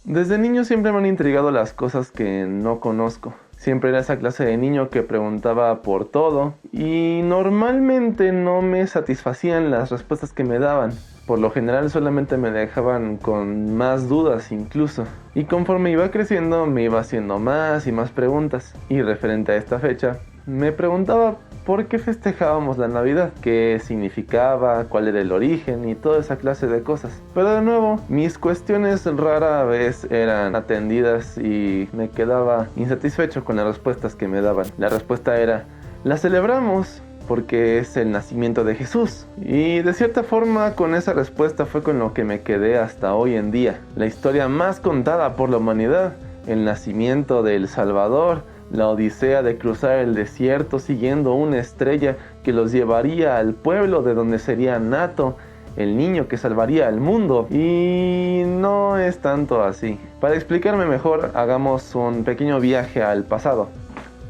Desde niño siempre me han intrigado las cosas que no conozco. Siempre era esa clase de niño que preguntaba por todo y normalmente no me satisfacían las respuestas que me daban. Por lo general solamente me dejaban con más dudas incluso. Y conforme iba creciendo me iba haciendo más y más preguntas. Y referente a esta fecha, me preguntaba por qué festejábamos la Navidad, qué significaba, cuál era el origen y toda esa clase de cosas. Pero de nuevo, mis cuestiones rara vez eran atendidas y me quedaba insatisfecho con las respuestas que me daban. La respuesta era, la celebramos porque es el nacimiento de Jesús. Y de cierta forma con esa respuesta fue con lo que me quedé hasta hoy en día. La historia más contada por la humanidad, el nacimiento del Salvador, la odisea de cruzar el desierto siguiendo una estrella que los llevaría al pueblo de donde sería nato el niño que salvaría al mundo. Y no es tanto así. Para explicarme mejor, hagamos un pequeño viaje al pasado,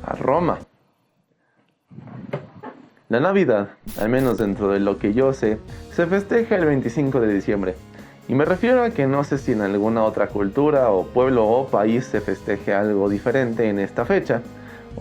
a Roma. La Navidad, al menos dentro de lo que yo sé, se festeja el 25 de diciembre. Y me refiero a que no sé si en alguna otra cultura o pueblo o país se festeje algo diferente en esta fecha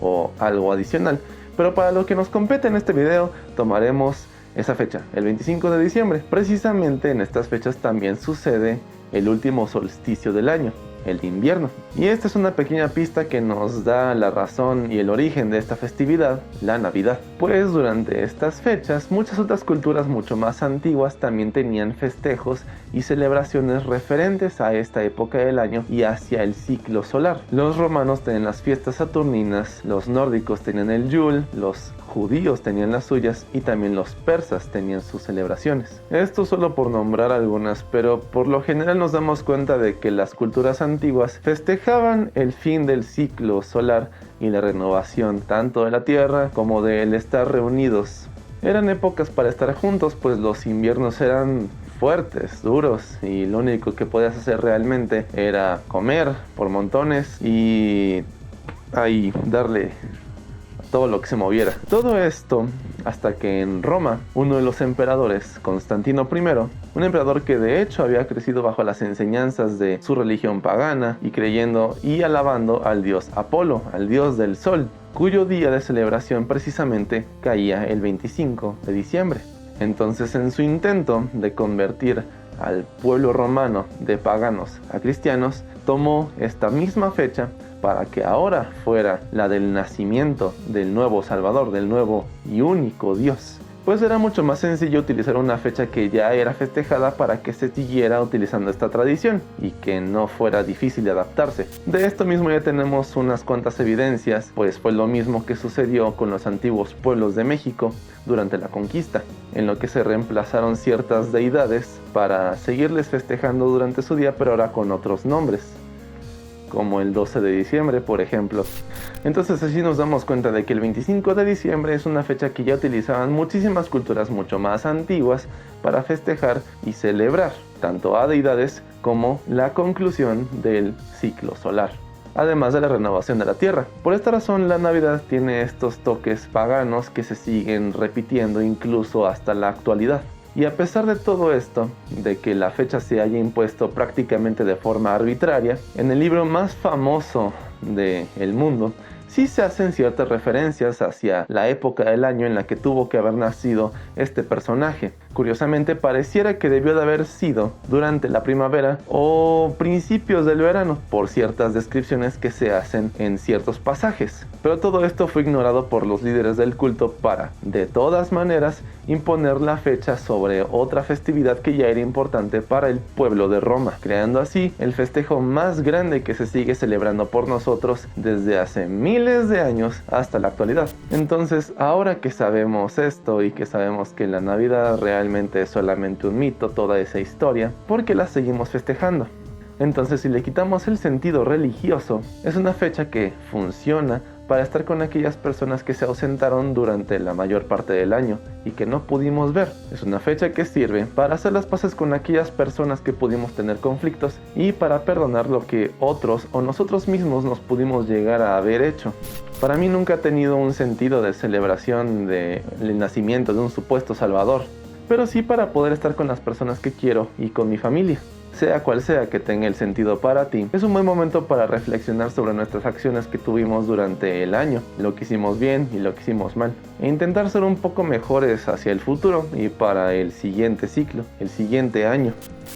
o algo adicional. Pero para lo que nos compete en este video, tomaremos esa fecha, el 25 de diciembre. Precisamente en estas fechas también sucede el último solsticio del año, el de invierno. Y esta es una pequeña pista que nos da la razón y el origen de esta festividad, la Navidad. Pues durante estas fechas, muchas otras culturas mucho más antiguas también tenían festejos y celebraciones referentes a esta época del año y hacia el ciclo solar. Los romanos tenían las fiestas saturninas, los nórdicos tenían el Yule, los judíos tenían las suyas y también los persas tenían sus celebraciones. Esto solo por nombrar algunas, pero por lo general nos damos cuenta de que las culturas antiguas festejaban el fin del ciclo solar y la renovación tanto de la tierra como del estar reunidos. Eran épocas para estar juntos, pues los inviernos eran fuertes, duros, y lo único que podías hacer realmente era comer por montones y ahí darle todo lo que se moviera. Todo esto hasta que en Roma, uno de los emperadores, Constantino I, un emperador que de hecho había crecido bajo las enseñanzas de su religión pagana y creyendo y alabando al dios Apolo, al dios del sol, cuyo día de celebración precisamente caía el 25 de diciembre. Entonces, en su intento de convertir al pueblo romano de paganos a cristianos, tomó esta misma fecha para que ahora fuera la del nacimiento del nuevo Salvador, del nuevo y único Dios. Pues era mucho más sencillo utilizar una fecha que ya era festejada para que se siguiera utilizando esta tradición y que no fuera difícil de adaptarse. De esto mismo ya tenemos unas cuantas evidencias, pues fue lo mismo que sucedió con los antiguos pueblos de México durante la conquista, en lo que se reemplazaron ciertas deidades para seguirles festejando durante su día, pero ahora con otros nombres, como el 12 de diciembre, por ejemplo. Entonces así nos damos cuenta de que el 25 de diciembre es una fecha que ya utilizaban muchísimas culturas mucho más antiguas para festejar y celebrar tanto a deidades como la conclusión del ciclo solar, además de la renovación de la tierra. Por esta razón la Navidad tiene estos toques paganos que se siguen repitiendo incluso hasta la actualidad. Y a pesar de todo esto, de que la fecha se haya impuesto prácticamente de forma arbitraria, en el libro más famoso del mundo, sí se hacen ciertas referencias hacia la época del año en la que tuvo que haber nacido este personaje. Curiosamente, pareciera que debió de haber sido durante la primavera o principios del verano, por ciertas descripciones que se hacen en ciertos pasajes. Pero todo esto fue ignorado por los líderes del culto para, de todas maneras, imponer la fecha sobre otra festividad que ya era importante para el pueblo de Roma, creando así el festejo más grande que se sigue celebrando por nosotros desde hace miles de años hasta la actualidad. Entonces, ahora que sabemos esto y que sabemos que la Navidad realmente es solamente un mito, toda esa historia, ¿por qué la seguimos festejando? Entonces, si le quitamos el sentido religioso, es una fecha que funciona para estar con aquellas personas que se ausentaron durante la mayor parte del año y que no pudimos ver. Es una fecha que sirve para hacer las paces con aquellas personas que pudimos tener conflictos y para perdonar lo que otros o nosotros mismos nos pudimos llegar a haber hecho. Para mí nunca ha tenido un sentido de celebración del nacimiento de un supuesto salvador, pero sí para poder estar con las personas que quiero y con mi familia. sea cual sea que tenga el sentido para ti, es un buen momento para reflexionar sobre nuestras acciones que tuvimos durante el año, lo que hicimos bien y lo que hicimos mal, e intentar ser un poco mejores hacia el futuro y para el siguiente ciclo, el siguiente año.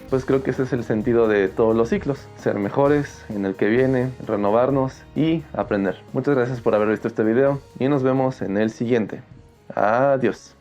Pues creo que ese es el sentido de todos los ciclos, ser mejores en el que viene, renovarnos y aprender. Muchas gracias por haber visto este video y nos vemos en el siguiente. Adiós.